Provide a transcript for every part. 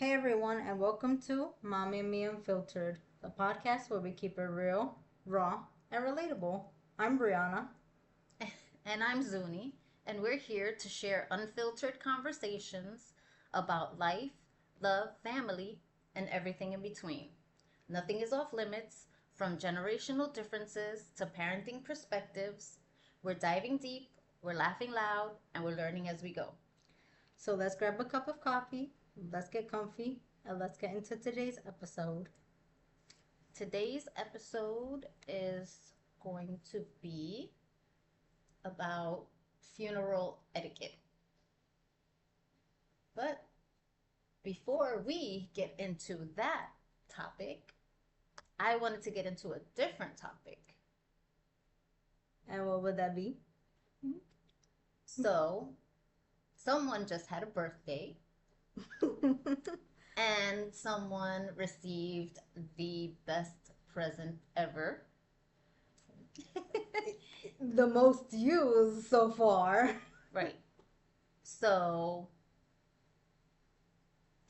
Hey everyone, and welcome to Mommy and Me Unfiltered, the podcast where we keep it real, raw, and relatable. I'm Brianna. And I'm Zuni, and we're here to share unfiltered conversations about life, love, family, and everything in between. Nothing is off limits, from generational differences to parenting perspectives. We're diving deep, we're laughing loud, and we're learning as we go. So let's grab a cup of coffee, let's get comfy, and let's get into today's episode. Today's episode is going to be about funeral etiquette. But before we get into that topic, I wanted to get into a different topic. And what would that be? So, someone just had a birthday and someone received the best present ever. The most used so far. Right. So,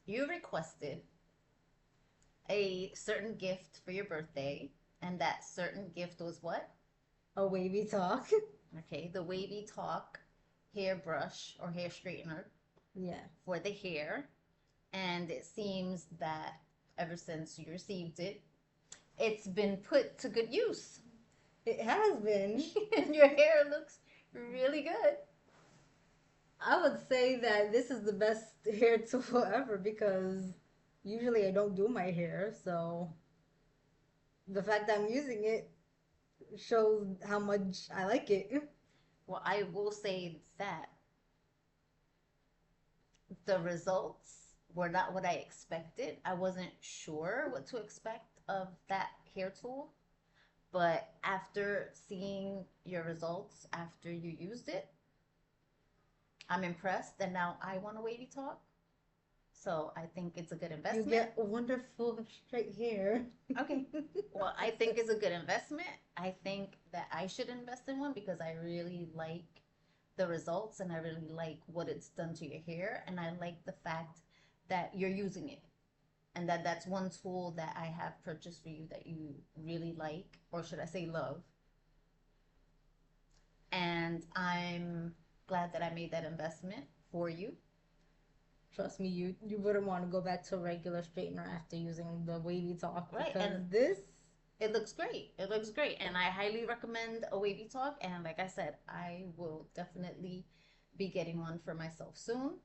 you requested a certain gift for your birthday, and that certain gift was what? A wavy talk. Okay, the Wavy Talk hairbrush or hair straightener Yeah. for the hair. And it seems that ever since you received it, it's been put to good use. It has been. And your hair looks really good. I would say that this is the best hair tool ever because usually I don't do my hair, so the fact that I'm using it shows how much I like it. Well, I will say that the results were not what I expected. I wasn't sure what to expect of that hair tool, but after seeing your results after you used it, I'm impressed, and now I want a Wavy Talk. So I think it's a good You investment. get wonderful straight hair. Okay. Well, I think it's a good investment. I think that I should invest in one because I really like the results and I really like what it's done to your hair. And I like the fact that you're using it and that that's one tool that I have purchased for you that you really like, or should I say love. And I'm glad that I made that investment for you. Trust me, you wouldn't want to go back to a regular straightener after using the wavy talk Right. because And this it looks great. It looks great. And I highly recommend a Wavy Talk. And like I said, I will definitely be getting one for myself soon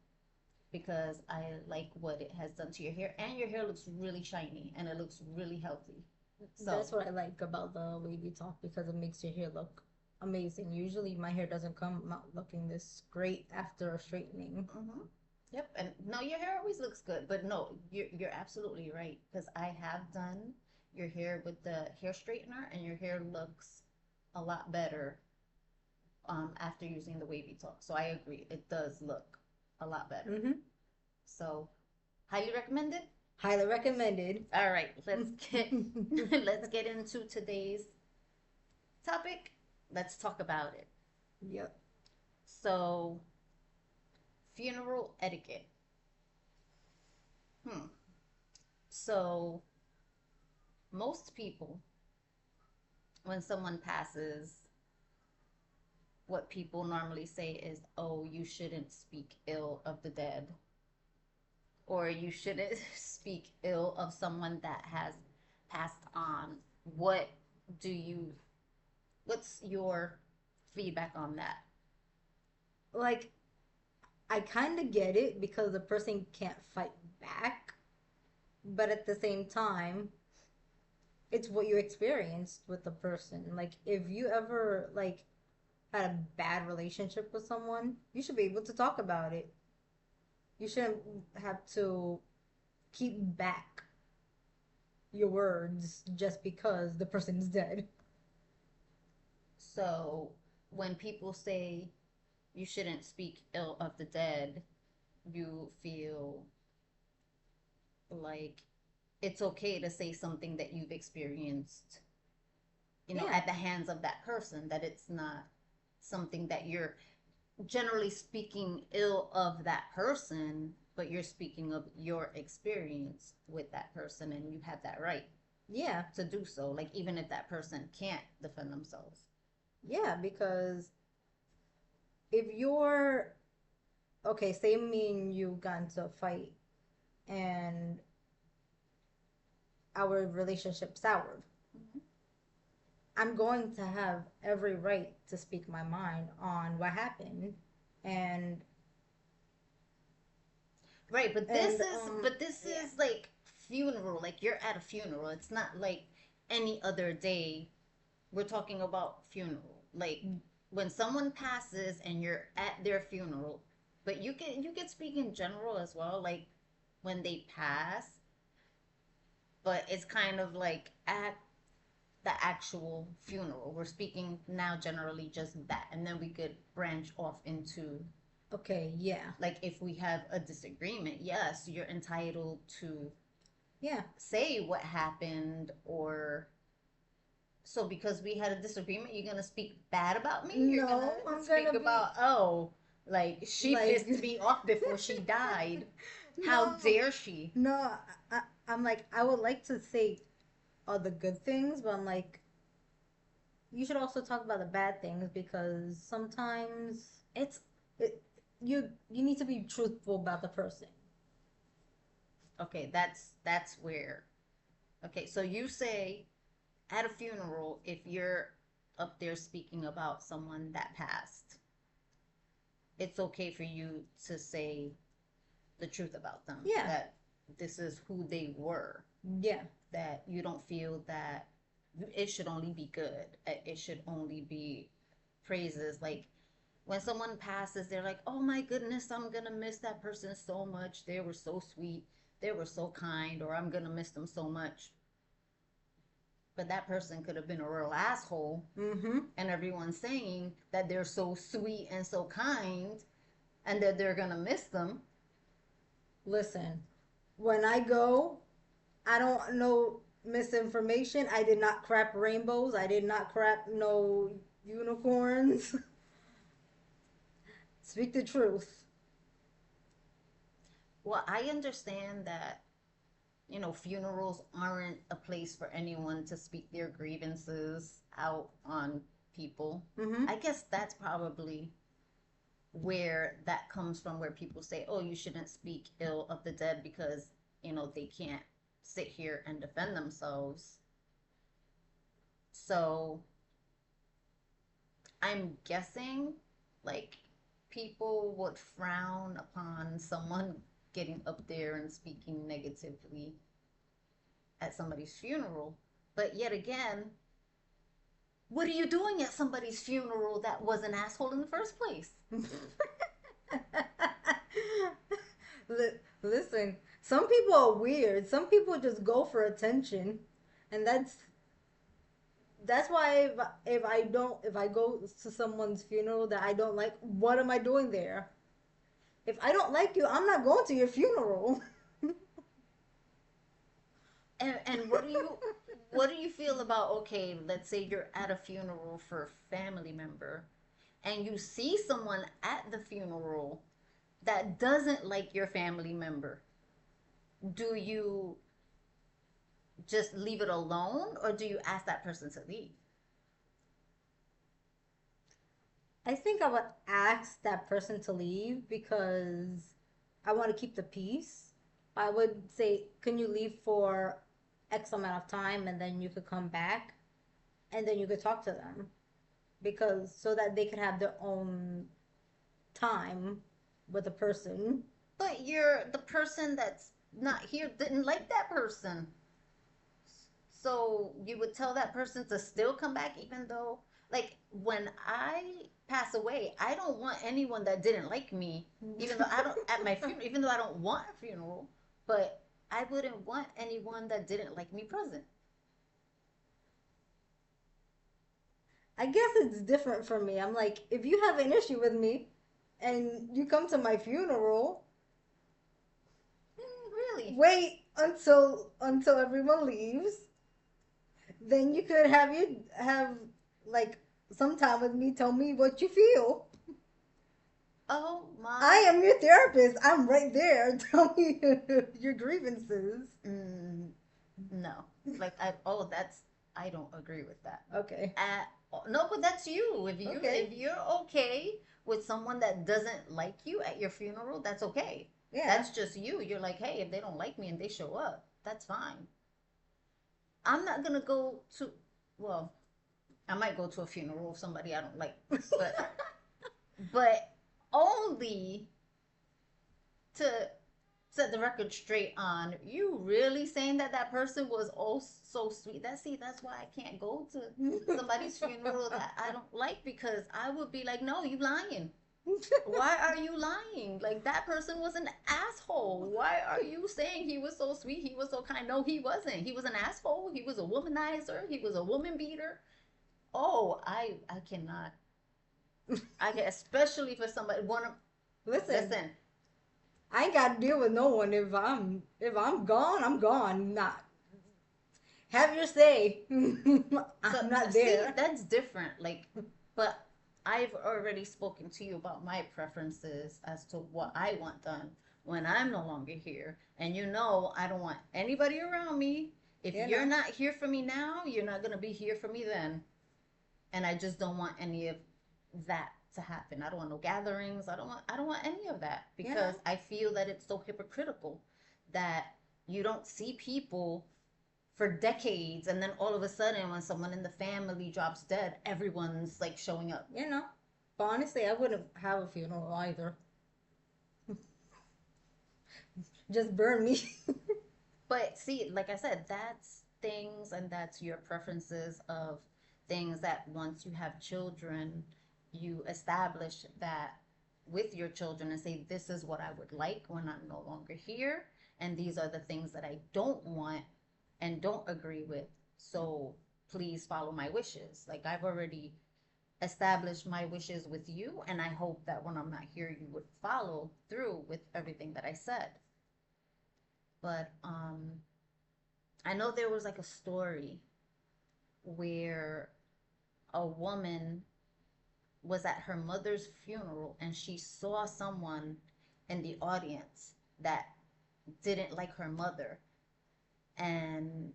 because I like what it has done to your hair. And your hair looks really shiny and it looks really healthy. So, that's what I like about the wavy talk because it makes your hair look amazing. Usually my hair doesn't come out looking this great after a straightening. mm-hmm. Yep. And no, your hair always looks good. But no, you're absolutely right because I have done your hair with the hair straightener and your hair looks a lot better after using the Wavy Talk. So I agree, it does look a lot better. Mm-hmm. So highly recommended. Highly recommended. All right, let's get let's get into today's topic. Let's talk about it. Yep. So, funeral etiquette. Hmm. So, most people, when someone passes, what people normally say is, "Oh, you shouldn't speak ill of the dead," or you shouldn't speak ill of someone that has passed on. What do you, what's your feedback on that? Like I kind of get it because the person can't fight back, but at the same time, it's what you experienced with the person. Like if you ever had a bad relationship with someone, you should be able to talk about it. You shouldn't have to keep back your words just because the person is dead. So when people say you shouldn't speak ill of the dead, you feel like it's okay to say something that you've experienced, Yeah. at the hands of that person, that it's not something that you're generally speaking ill of that person. but you're speaking of your experience with that person and you have that right Yeah. to do so, like even if that person can't defend themselves. Yeah, because if you're okay, say me and you got into a fight and our relationship soured. Mm-hmm. I'm going to have every right to speak my mind on what happened, and Right, and but this yeah. is like funeral, like you're at a funeral. It's not like any other day. We're talking about funeral. Like when someone passes and you're at their funeral, but you can speak in general as well, like when they pass, but it's kind of like at the actual funeral. We're speaking now generally just that, and then we could branch off into Okay, yeah. like if we have a disagreement, yes, you're entitled to Yeah. say what happened, or so because we had a disagreement, you're gonna speak bad about me? You're gonna No, I'm speak gonna be about, oh, like she like pissed me off before she died. How no, dare she? no. I'm like I would like to say all the good things, but I'm like you should also talk about the bad things because sometimes It's it, you need to be truthful about the person. okay, that's where. Okay, so you say at a funeral, if you're up there speaking about someone that passed, it's okay for you to say the truth about them, Yeah. that this is who they were, Yeah. that you don't feel that it should only be good, it should only be praises. Like when someone passes, they're like, oh my goodness, I'm gonna miss that person so much, they were so sweet, they were so kind, or I'm gonna miss them so much. But that person could have been a real asshole, Mm-hmm. and everyone's saying that they're so sweet and so kind and that they're gonna miss them. Listen, when I go, I don't know misinformation. I did not crap rainbows. I did not crap no unicorns. Speak the truth. Well, I understand that, funerals aren't a place for anyone to speak their grievances out on people. Mm-hmm. I guess that's probably where that comes from, where people say, oh, you shouldn't speak ill of the dead because, they can't sit here and defend themselves. So I'm guessing like people would frown upon someone getting up there and speaking negatively at somebody's funeral. But yet again, what are you doing at somebody's funeral that was an asshole in the first place? Listen, some people are weird. Some people just go for attention, and that's why if I go to someone's funeral that I don't like, what am I doing there? If I don't like you, I'm not going to your funeral. And what do you feel about, okay, let's say you're at a funeral for a family member and you see someone at the funeral that doesn't like your family member. Do you just leave it alone or do you ask that person to leave? I think I would ask that person to leave because I want to keep the peace. I would say, can you leave for X amount of time and then you could come back and then you could talk to them because so that they could have their own time with the person. But the person that's not here didn't like that person. So you would tell that person to still come back, even though, like, when I pass away, I don't want anyone that didn't like me, even though I don't, at my funeral, even though I don't want a funeral, but I wouldn't want anyone that didn't like me present. I guess it's different for me. I'm like, if you have an issue with me and you come to my funeral, Really? wait until everyone leaves. Then you could have like some time with me. Tell me what you feel. Oh I my. am your therapist. I'm right there. Tell me your grievances. Mm, no. Like I oh that's I don't agree with that. Okay. At no, but that's you. Okay. If you're okay with someone that doesn't like you at your funeral, that's okay. Yeah. That's just you. You're like, hey, if they don't like me and they show up, that's fine. I'm not gonna go to well, I might go to a funeral of somebody I don't like, but but only to set the record straight on you really saying that that person was oh so sweet. That's why I can't go to somebody's funeral that I don't like because I would be like, no, you lying. Why are you lying? Like that person was an asshole. Why are you saying he was so sweet? He was so kind. No, he wasn't. He was an asshole. He was a womanizer. He was a woman beater. Oh, I cannot. I can especially for somebody one of Listen, listen. I ain't got to deal with no one. If I'm gone, I'm gone. Not have your say. So I'm not see, there. that's different. Like, but I've already spoken to you about my preferences as to what I want done when I'm no longer here. And you know, I don't want anybody around me. If You you're know. not here for me now, you're not gonna be here for me then. And I just don't want any of that to happen. I don't want no gatherings. I don't want any of that You because know. I feel that it's so hypocritical that you don't see people for decades and then all of a sudden when someone in the family drops dead everyone's like showing up. You know. But honestly, I wouldn't have a funeral either. Just burn me. But see, like I said, that's things and that's your preferences of things that once you have children you establish that with your children and say this is what I would like when I'm no longer here and these are the things that I don't want and don't agree with, so please follow my wishes. Like I've already establish my wishes with you, and I hope that when I'm not here, you would follow through with everything that I said. But I know there was like a story where a woman was at her mother's funeral and she saw someone in the audience that didn't like her mother. And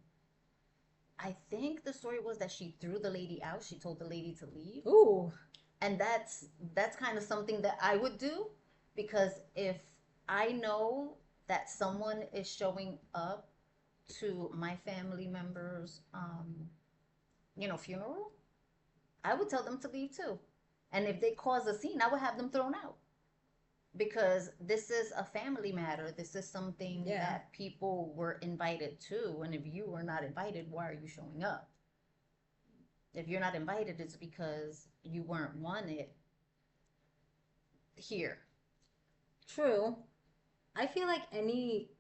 I think the story was that she threw the lady out. She told the lady to leave. Ooh. And that's kind of something that I would do because if I know that someone is showing up to my family members funeral, I would tell them to leave too. And if they cause a scene, I would have them thrown out because this is a family matter. This is something Yeah. that people were invited to, and if you were not invited, why are you showing up? If you're not invited, it's because you weren't wanted here. True. I feel like any.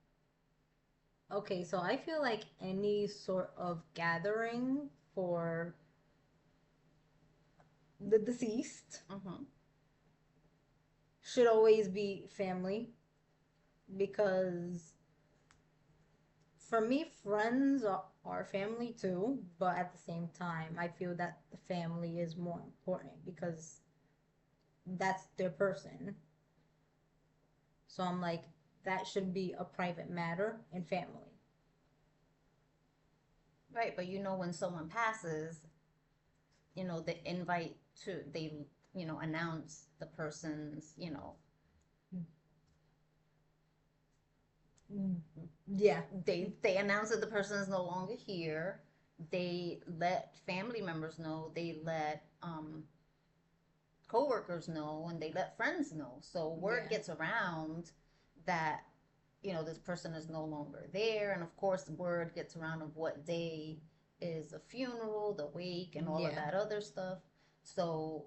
Okay, so I feel like any sort of gathering for the deceased Mm-hmm. should always be family because for me, friends are family too, but at the same time, I feel that the family is more important because that's their person. So I'm like, that should be a private matter in family. Right, but when someone passes, the invite to they, announce the person's, Yeah, they announce that the person is no longer here. They let family members know. They let coworkers know, and they let friends know. So word yeah, gets around that this person is no longer there, and of course, word gets around of what day is a funeral, the wake, and all of yeah, that other stuff. So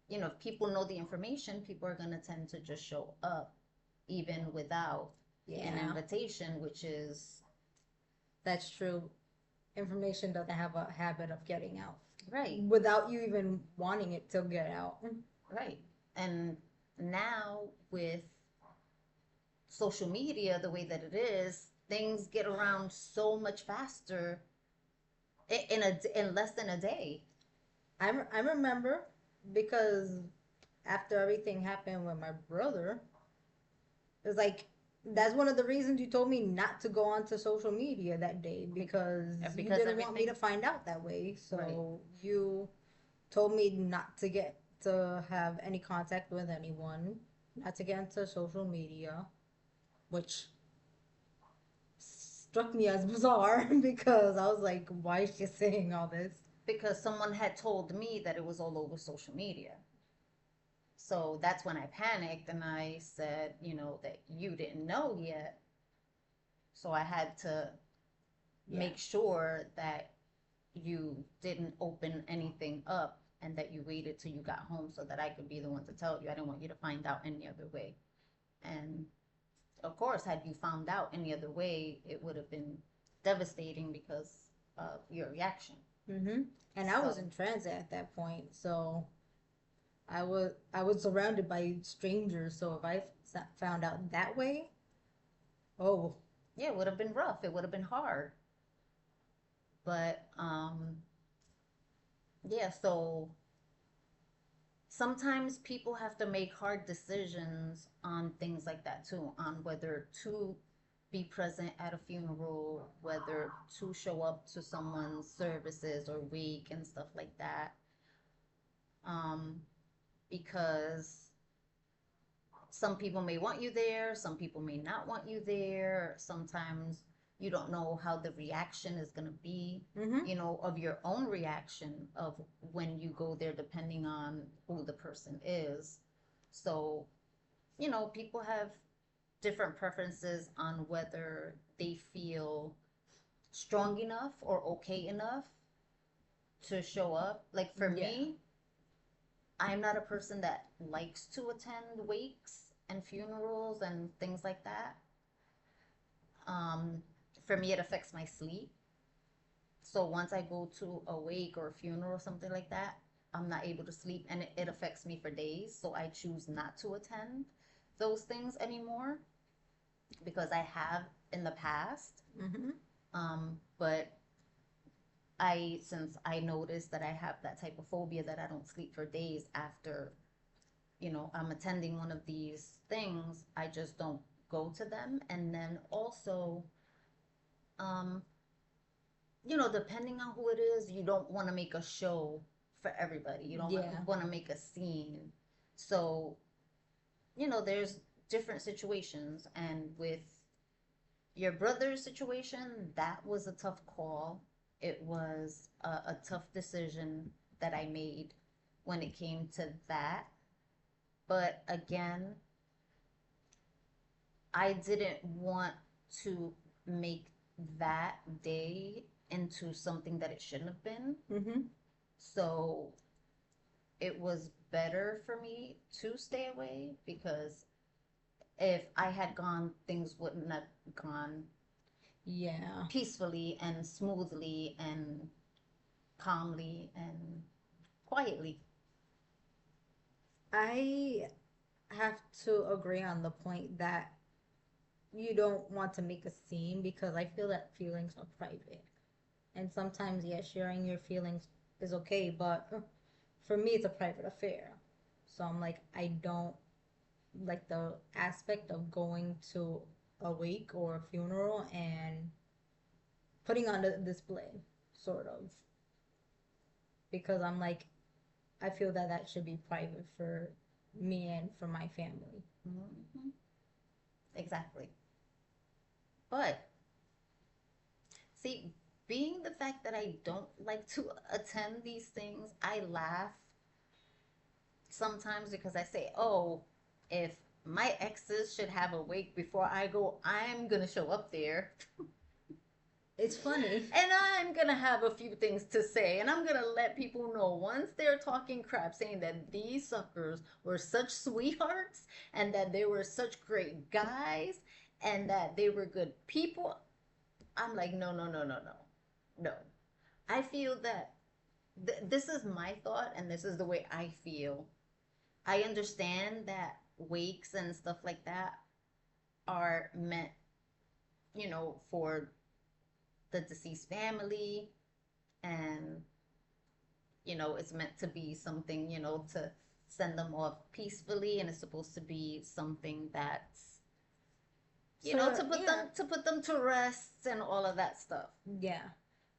if people know the information, people are going to tend to just show up even without an yeah. invitation, which is That's true. Information doesn't have a habit of getting out right, without you even wanting it to get out. right. And now with social media the way that it is, things get around so much faster in less than a day. I remember because after everything happened with my brother, it's like that's one of the reasons you told me not to go onto social media that day because you Because didn't want me to everything, find out that way. right? So you told me not to get to have any contact with anyone, not to get into social media, which struck me as bizarre because I was like, why is she saying all this? Because someone had told me that it was all over social media. So that's when I panicked and I said, that you didn't know yet. So I had to Yeah. make sure that you didn't open anything up and that you waited till you got home so that I could be the one to tell you. I didn't want you to find out any other way. And of course, had you found out any other way, it would have been devastating because of your reaction. Mm-hmm. And I was So, in transit at that point, so I was surrounded by strangers. So if I found out that way, oh, yeah, it would have been rough. It would have been hard. But yeah, so sometimes people have to make hard decisions on things like that too, on whether to be present at a funeral, whether to show up to someone's services or wake and stuff like that. Um, because some people may want you there, some people may not want you there. Sometimes you don't know how the reaction is going to be, mm-hmm. of your own reaction of when you go there, depending on who the person is. So, people have different preferences on whether they feel strong enough or okay enough to show up. Like for Yeah. me, I'm not a person that likes to attend wakes and funerals and things like that. Um, for me, it affects my sleep. So once I go to a wake or a funeral or something like that, I'm not able to sleep and it affects me for days. So I choose not to attend those things anymore because I have in the past. Mm-hmm. But since I noticed that I have that type of phobia that I don't sleep for days after, I'm attending one of these things, I just don't go to them. And then also, um, depending on who it is, you don't want to make a show for everybody. You don't Yeah. want to make a scene. So, there's different situations. And with your brother's situation, that was a tough call. It was a tough decision that I made when it came to that. But again, I didn't want to make that day into something that it shouldn't have been. Mm-hmm. So it was better for me to stay away because if I had gone, things wouldn't have gone Yeah. peacefully and smoothly and calmly and quietly. I have to agree on the point that you don't want to make a scene because I feel that feelings are private. And sometimes, yeah, sharing your feelings is okay, but for me, it's a private affair. So I'm like, I don't like the aspect of going to a wake or a funeral and putting on a display, sort of. Because I'm like, I feel that that should be private for me and for my family. Mm-hmm. Exactly. But see, being the fact that I don't like to attend these things, I laugh sometimes because I say, oh, if my exes should have a wake before I go, I'm going to show up there. It's funny. And I'm going to have a few things to say. And I'm going to let people know once they're talking crap, saying that these suckers were such sweethearts and that they were such great guys and that they were good people. I'm like, no, no, no, no, no. No. I feel that this is my thought and this is the way I feel. I understand that wakes and stuff like that are meant, for the deceased family and it's meant to be something, to send them off peacefully, and it's supposed to be something that's, So yeah, to put them to rest and all of that stuff. yeah.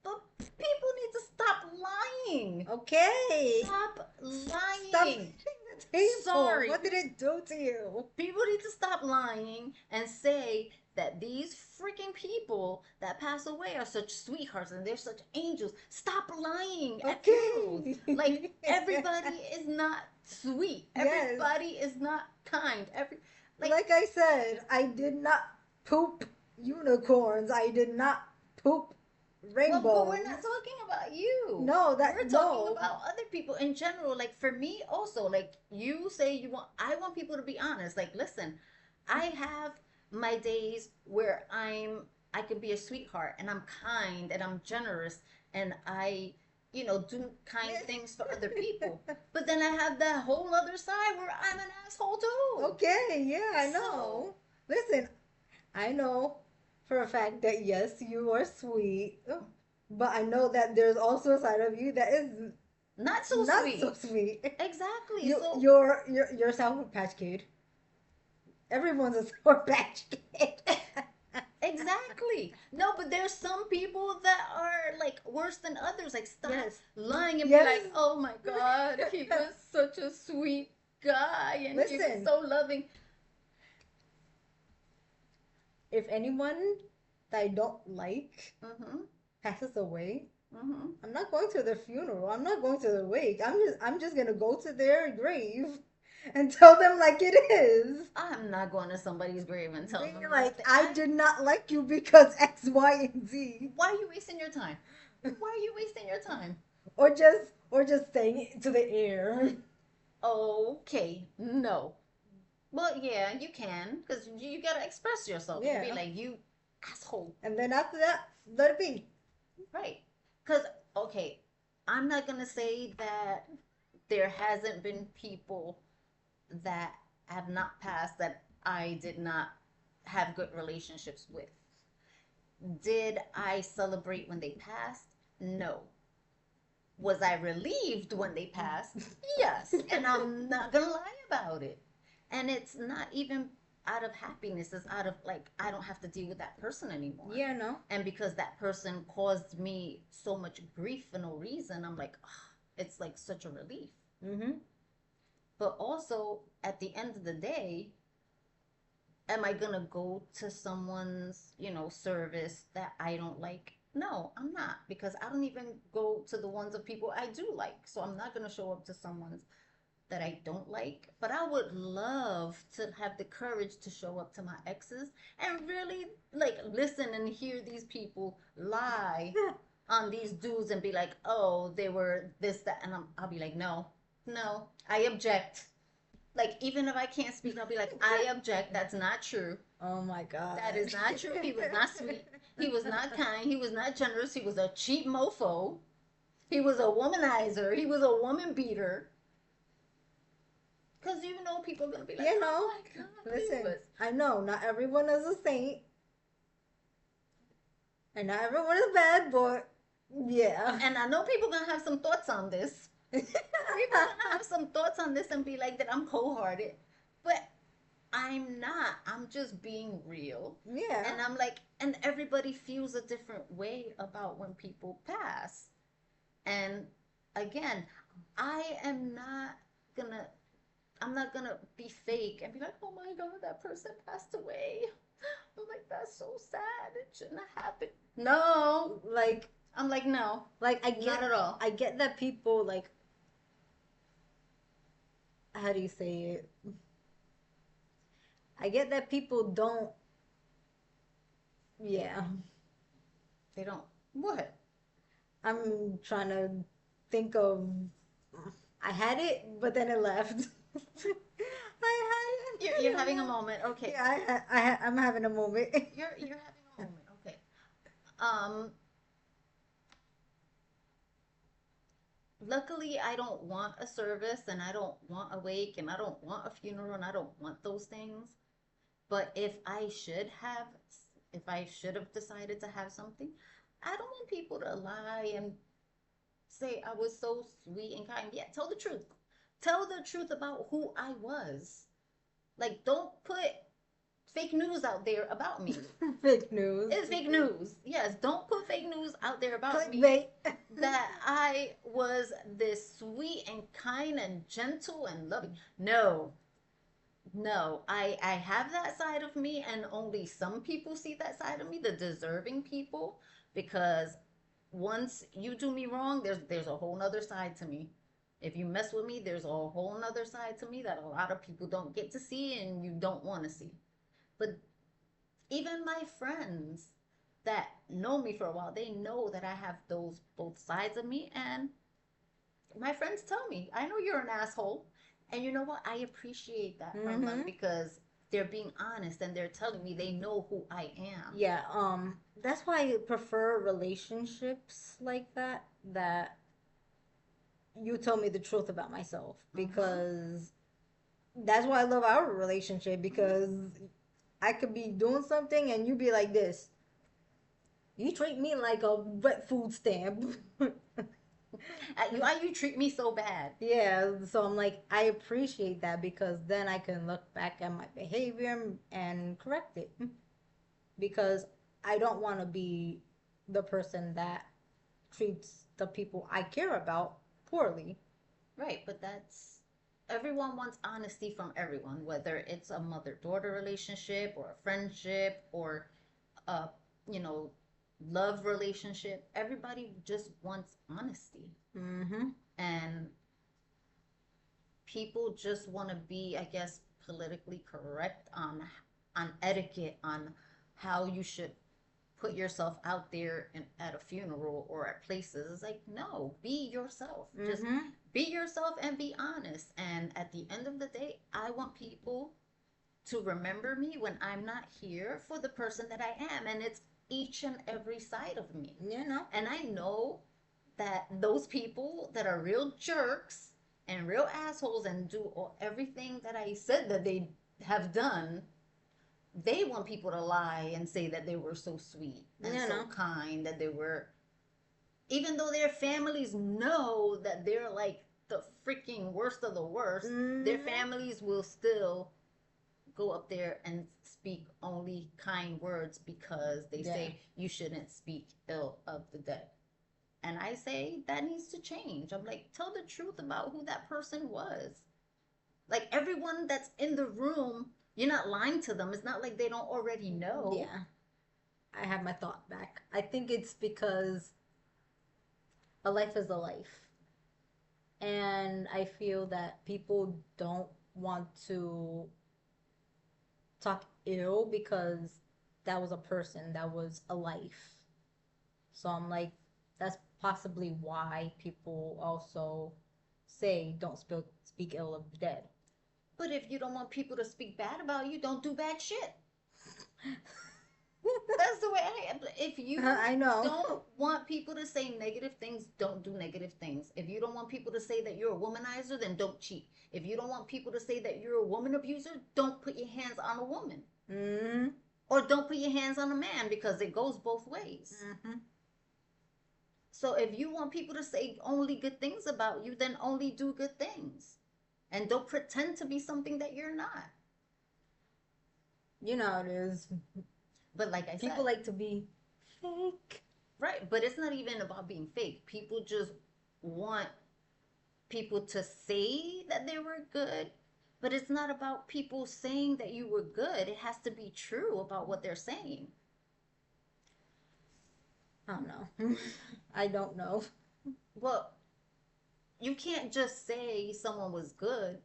But people need to stop lying. Okay. Stop Stop lying. hitting the table. Sorry. What did it do to you? People need to stop lying and say that these freaking people that pass away are such sweethearts and they're such angels. Stop lying at funerals. Okay. Like, everybody is not sweet. Yes. Everybody is not kind. Like I said, I did not poop unicorns. I did not poop well, but rainbows. we're not talking about you. No, We're that talking no. about other people in general. Like, for me also, like, you say I want people to be honest. Like, listen, I have my days where I can be a sweetheart and I'm kind and I'm generous and I, do kind things for other people. But then I have that whole other side where I'm an asshole too. Okay, yeah, I So, know. Listen, I know for a fact that yes, you are sweet, but I know that there's also a side of you that is not so not so sweet. sweet. Exactly. You, So, you're a Sour Patch Kid. Everyone's a Sour Patch Kid. exactly. No, but there's some people that are like worse than others. Like, stop Yes. lying and be Yes. like, oh my God, he was such a sweet guy and he was Listen, so loving. if anyone that I don't like Mm-hmm. passes away, Mm-hmm. I'm not going to their funeral. I'm not going to their wake. I'm just gonna go to their grave and tell them like it is. I'm not going to somebody's grave and tell Being them like, nothing. I did not like you because X, Y, and Z. Why are you wasting your time? Why are you wasting your time? Or just saying it to the air. Okay, no. Well, yeah, you can, because you gotta express yourself. You be Yeah. like, you asshole. And then after that, let it be. Right. Because, okay, I'm not going to say that there hasn't been people that have not passed that I did not have good relationships with. Did I celebrate when they passed? No. Was I relieved when they passed? Yes. And I'm not going to lie about it. And it's not even out of happiness, it's out of like, I don't have to deal with that person anymore. Yeah, no. And because that person caused me so much grief for no reason, I'm like, oh, it's like such a relief. Mm-hmm. But also, at the end of the day, am I gonna go to someone's, service that I don't like? No, I'm not, because I don't even go to the ones of people I do like. So I'm not gonna show up to someone's that I don't like, but I would love to have the courage to show up to my exes and really like listen and hear these people lie on these dudes and be like, oh, they were this, that, and I'll be like, no, no, I object. Like, even if I can't speak, I'll be like, I object. That's not true. Oh my God. That is not true. He was not sweet. He was not kind. He was not generous. He was a cheap mofo. He was a womanizer. He was a woman beater. Because people are going to be like, You oh know, my God, listen, I know not everyone is a saint, and not everyone is bad, but yeah. And I know people are going to have some thoughts on this. People are going to have some thoughts on this and be like that I'm cold-hearted. But I'm not. I'm just being real. Yeah. And I'm like, and everybody feels a different way about when people pass. And again, I'm not gonna be fake and be like, oh my God, that person passed away. I'm like, that's so sad. It shouldn't have happened. No. Like, I'm like, no. like Not at all. I get that people like, how do you say it? I get that people don't. Yeah. They don't. What? I'm trying to think of. I had it, but then it left. I had it. You're having a moment. Okay. Yeah, I'm having a moment. You're having a moment. Okay. Um. Luckily, I don't want a service, and I don't want a wake, and I don't want a funeral, and I don't want those things. But if I should have decided to have something, I don't want people to lie and say I was so sweet and kind. Yeah, tell the truth. tell the truth about who I was. Like, don't put fake news out there about me. Fake news. It's fake news. Yes, don't put fake news out there about me Clickbait. that I was this sweet and kind and gentle and loving. No, no, I have that side of me, and only some people see that side of me, the deserving people, because once you do me wrong, there's a whole nother side to me. If you mess with me, there's a whole nother side to me that a lot of people don't get to see and you don't want to see. But even my friends that know me for a while, they know that I have those both sides of me, and my friends tell me, I know you're an asshole. And you know what? I appreciate that from them Mm-hmm. because they're being honest and they're telling me they know who I am. Yeah, that's why I prefer relationships like that, that you tell me the truth about myself, Mm-hmm. because that's why I love our relationship, because I could be doing something and you be like this. You treat me like a wet food stamp. Why you treat me so bad? Yeah, so I'm like, I appreciate that, because then I can look back at my behavior and correct it. Because I don't want to be the person that treats the people I care about poorly. Right, but that's everyone wants honesty from everyone, whether it's a mother-daughter relationship or a friendship or a, you know, love relationship. Everybody just wants honesty. Mm-hmm. And people just want to be, I guess, politically correct on etiquette, on how you should put yourself out there at a funeral or at places. It's like, no, be yourself. Just Mm-hmm. be yourself and be honest. And at the end of the day, I want people to remember me when I'm not here for the person that I am. And it's each and every side of me. You know. And I know that those people that are real jerks and real assholes and do everything that I said that they have done, they want people to lie and say that they were so sweet and You so know. kind, that they were, even though their families know that they're like the freaking worst of the worst, their Mm-hmm. families will still go up there and speak only kind words because they Yeah. say you shouldn't speak ill of the dead. And I say that needs to change. I'm like, tell the truth about who that person was. Like everyone that's in the room, you're not lying to them. It's not like they don't already know. Yeah. I have my thought back. I think it's because a life is a life. And I feel that people don't want to talk ill, because that was a person, that was a life. So I'm like, that's possibly why people also say don't speak ill of the dead. But if you don't want people to speak bad about you, don't do bad shit. That's the way I am. If you I know. don't want people to say negative things, don't do negative things. If you don't want people to say that you're a womanizer, then don't cheat. If you don't want people to say that you're a woman abuser, don't put your hands on a woman. Mm-hmm. Or don't put your hands on a man, because it goes both ways. Mm-hmm. So if you want people to say only good things about you, then only do good things. And don't pretend to be something that you're not. You know how it is. But like I People said, like to be fake. right, but it's not even about being fake. People just want people to say that they were good, but it's not about people saying that you were good. It has to be true about what they're saying. I don't know. I don't know. Well, you can't just say someone was good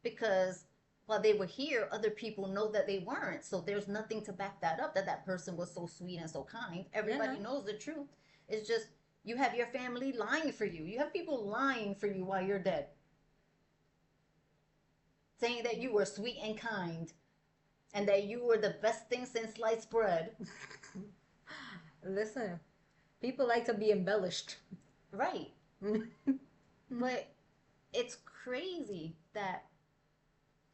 because while they were here, other people know that they weren't. So there's nothing to back that up, that that person was so sweet and so kind. You Everybody know. knows the truth. It's just you have your family lying for you. You have people lying for you while you're dead, saying that you were sweet and kind and that you were the best thing since sliced bread. Listen, people like to be embellished. Right. But it's crazy that,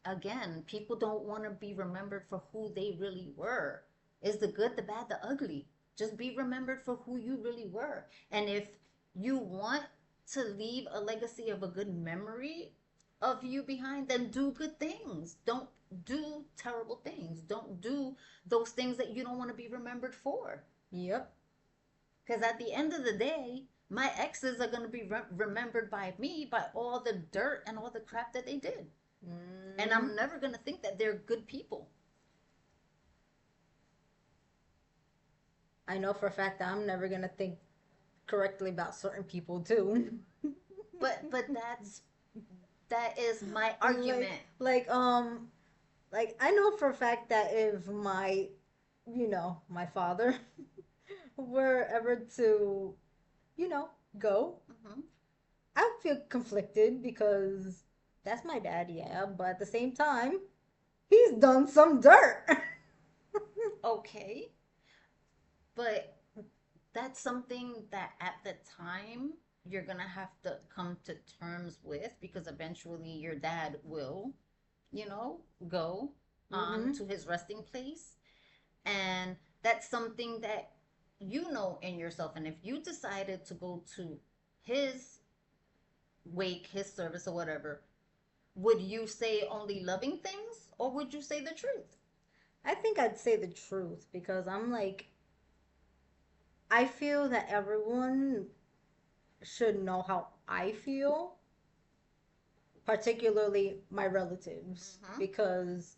again, people don't want to be remembered for who they really were. Is the good, the bad, the ugly. Just be remembered for who you really were. And if you want to leave a legacy of a good memory, of you behind, then do good things. Don't do terrible things. Don't do those things that you don't want to be remembered for. Yep. Because at the end of the day, my exes are going to be remembered by me by all the dirt and all the crap that they did. And Hmm. I'm never going to think that they're good people. I know for a fact that I'm never gonna think correctly about certain people too. But that is my like argument. like um like I know for a fact that if my my father were ever to you know go, Hmm. I would feel conflicted because that's my dad, yeah, but at the same time he's done some dirt. Okay, but that's something that at the time you're gonna have to come to terms with, because eventually your dad will, go on Mm-hmm. to his resting place. And that's something that you know in yourself. And if you decided to go to his wake, his service, or whatever, would you say only loving things, or would you say the truth? I think I'd say the truth because I'm like, I feel that everyone should know how I feel, particularly my relatives, Mm-hmm. because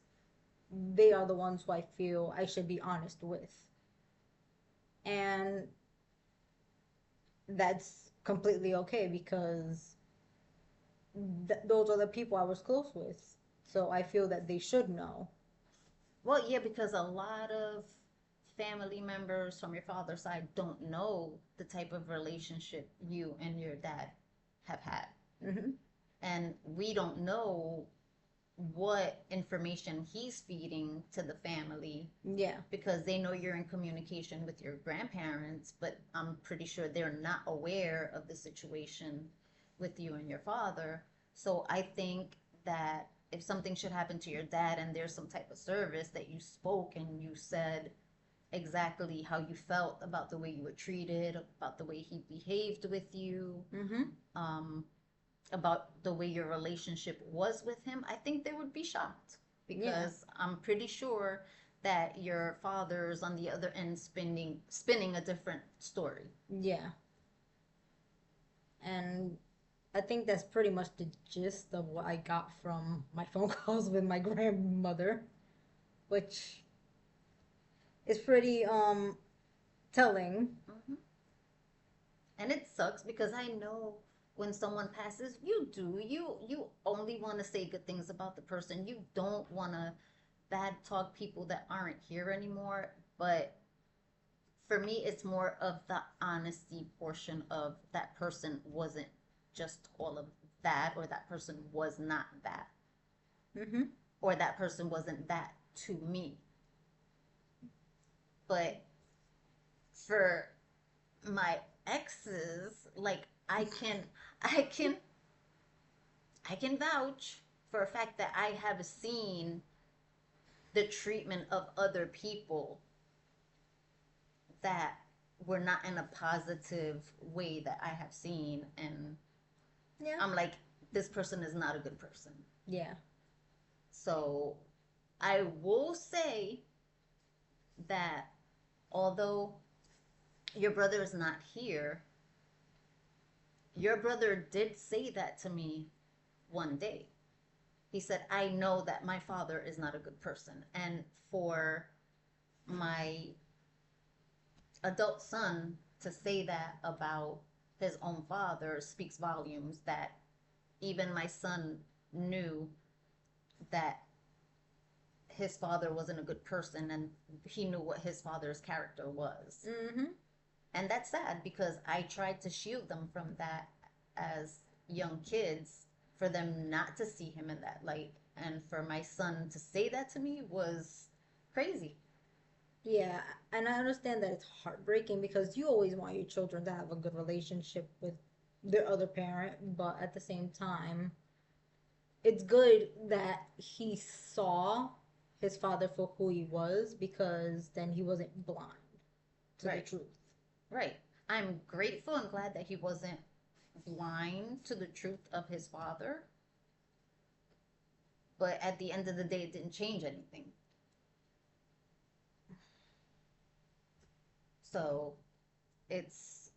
they are the ones who I feel I should be honest with. And that's completely okay because those are the people I was close with. So I feel that they should know. Well, yeah, because a lot of family members from your father's side don't know the type of relationship you and your dad have had. Hmm. And we don't know what information he's feeding to the family, Yeah. because they know you're in communication with your grandparents, but I'm pretty sure they're not aware of the situation with you and your father. So I think that if something should happen to your dad and there's some type of service, that you spoke and you said exactly how you felt about the way you were treated, about the way he behaved with you, Hmm. um, about the way your relationship was with him, I think they would be shocked, Yeah. because I'm pretty sure that your father's on the other end spinning a different story. Yeah. And I think that's pretty much the gist of what I got from my phone calls with my grandmother, which is pretty telling. Hmm. And it sucks because I know when someone passes, you only want to say good things about the person. You don't want to bad talk people that aren't here anymore. But for me, it's more of the honesty portion of that person wasn't just all of that, or that person was not that, Hmm. or that person wasn't that to me. But for my exes, like I can, I can vouch for a fact that I have seen the treatment of other people that were not in a positive way that I have seen, and Yeah. I'm like, this person is not a good person. Yeah. So I will say that although your brother is not here, your brother did say that to me one day. He said, I know that my father is not a good person. And for my adult son to say that about his own father speaks volumes, that even my son knew that his father wasn't a good person, and he knew what his father's character was. Hmm. And that's sad because I tried to shield them from that as young kids, for them not to see him in that light. And for my son to say that to me was crazy. Yeah, and I understand that it's heartbreaking because you always want your children to have a good relationship with their other parent, but at the same time, it's good that he saw his father for who he was because then he wasn't blind to the Right, truth. right. I'm grateful and glad that he wasn't blind to the truth of his father. but at the end of the day, it didn't change anything. So it's,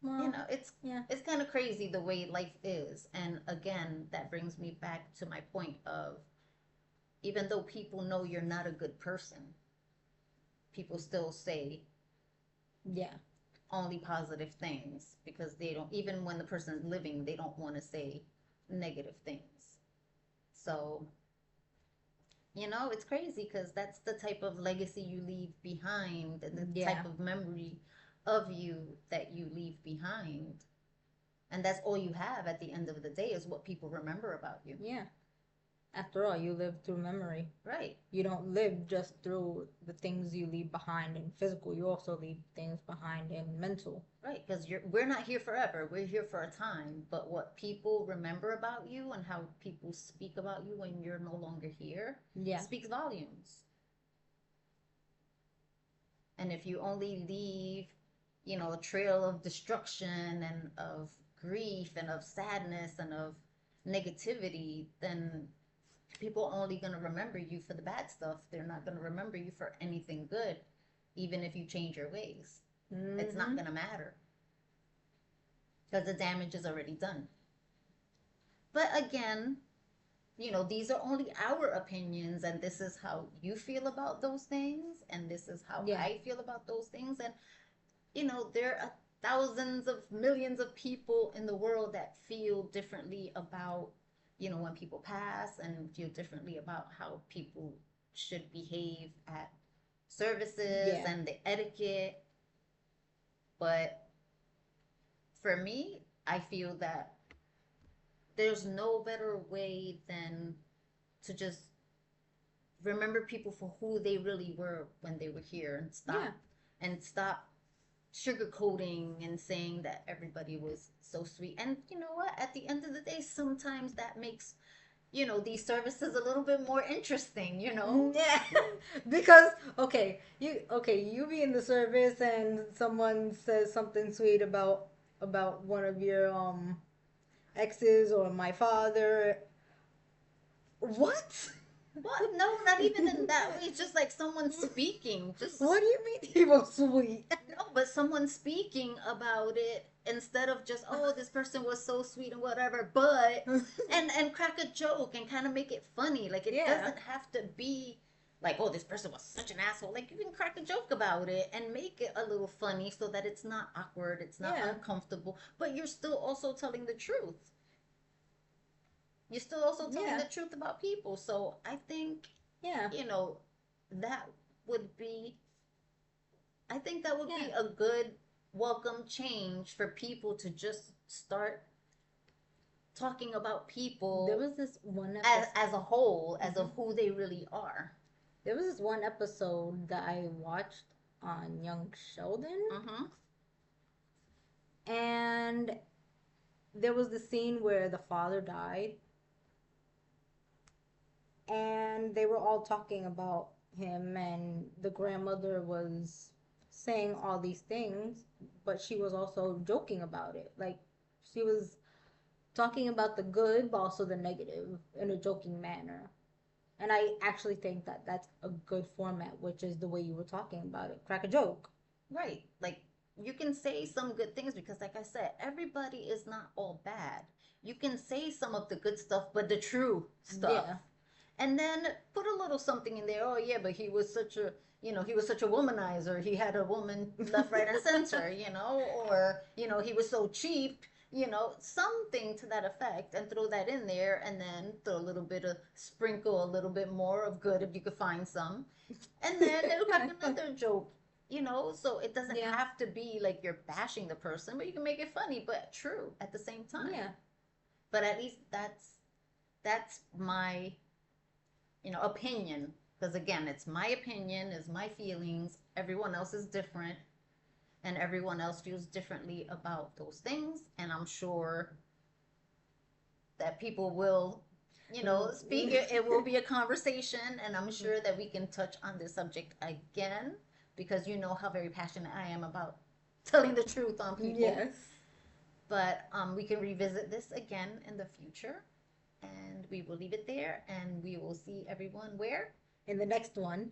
Well, it's yeah, kind of crazy the way life is. And again, that brings me back to my point of, even though people know you're not a good person, people still say yeah, only positive things, because they don't, even when the person's living, they don't want to say negative things. So, it's crazy because that's the type of legacy you leave behind, and the yeah, type of memory of you that you leave behind. And that's all you have at the end of the day, is what people remember about you. yeah. After all, you live through memory. Right. You don't live just through the things you leave behind in physical. You also leave things behind in mental. Right, because we're not here forever. We're here for a time. But what people remember about you and how people speak about you when you're no longer here Yeah. speaks volumes. And if you only leave, a trail of destruction and of grief and of sadness and of negativity, then people are only going to remember you for the bad stuff. They're not going to remember you for anything good, even if you change your ways. It's not Mm-hmm. going to matter because the damage is already done. But again, these are only our opinions, and this is how you feel about those things, and this is how Yeah. I feel about those things. And, there are thousands of millions of people in the world that feel differently about, when people pass, and feel differently about how people should behave at services Yeah. and the etiquette. But for me, I feel that there's no better way than to just remember people for who they really were when they were here, and Yeah. stop sugarcoating and saying that everybody was so sweet. And you know what, at the end of the day, sometimes that makes, these services a little bit more interesting. Yeah. Because you be in the service and someone says something sweet about one of your exes or my father. What? Well, no, not even in that way. It's just like someone speaking, What just do you mean he was sweet? no, but someone speaking about it, instead of just, oh, this person was so sweet and whatever, but and crack a joke and kind of make it funny. Like, it Yeah. doesn't have to be like, oh, this person was such an asshole. Like, you can crack a joke about it and make it a little funny so that it's not awkward, it's not Yeah. uncomfortable, but you're still also telling the truth. You're still also telling Yeah. the truth about people. So I think, Yeah. you know, that would be I think that would Yeah. be a good welcome change for people to just start talking about There people was this one as a whole, as Mhm. of who they really are. There was this one episode that I watched on Young Sheldon, Mm-hmm. and there was the scene where the father died, and they were all talking about him, and the grandmother was saying all these things, but she was also joking about it. Like, she was talking about the good, but also the negative in a joking manner. And I actually think that that's a good format, which is the way you were talking about it. Crack a joke. Right. Like, you can say some good things because, like I said, everybody is not all bad. You can say some of the good stuff, but the true stuff. Yeah. And then put a little something in there. Oh, yeah, but he was such a womanizer. He had a woman left, right, and center. Or, he was so cheap, something to that effect, and throw that in there, and then throw a little bit of, sprinkle a little bit more of good if you could find some. And then it'll crack another joke, so it doesn't Yeah. have to be like you're bashing the person, but you can make it funny but true at the same time. Yeah. But at least that's my opinion, because again, it's my opinion, it's my feelings. Everyone else is different, and everyone else feels differently about those things, and I'm sure that people will speak. It will be a conversation, and I'm sure that we can touch on this subject again, because you know how very passionate I am about telling the truth on people. Yes. But we can revisit this again in the future. And we will leave it there, and we will see everyone where? In the next one.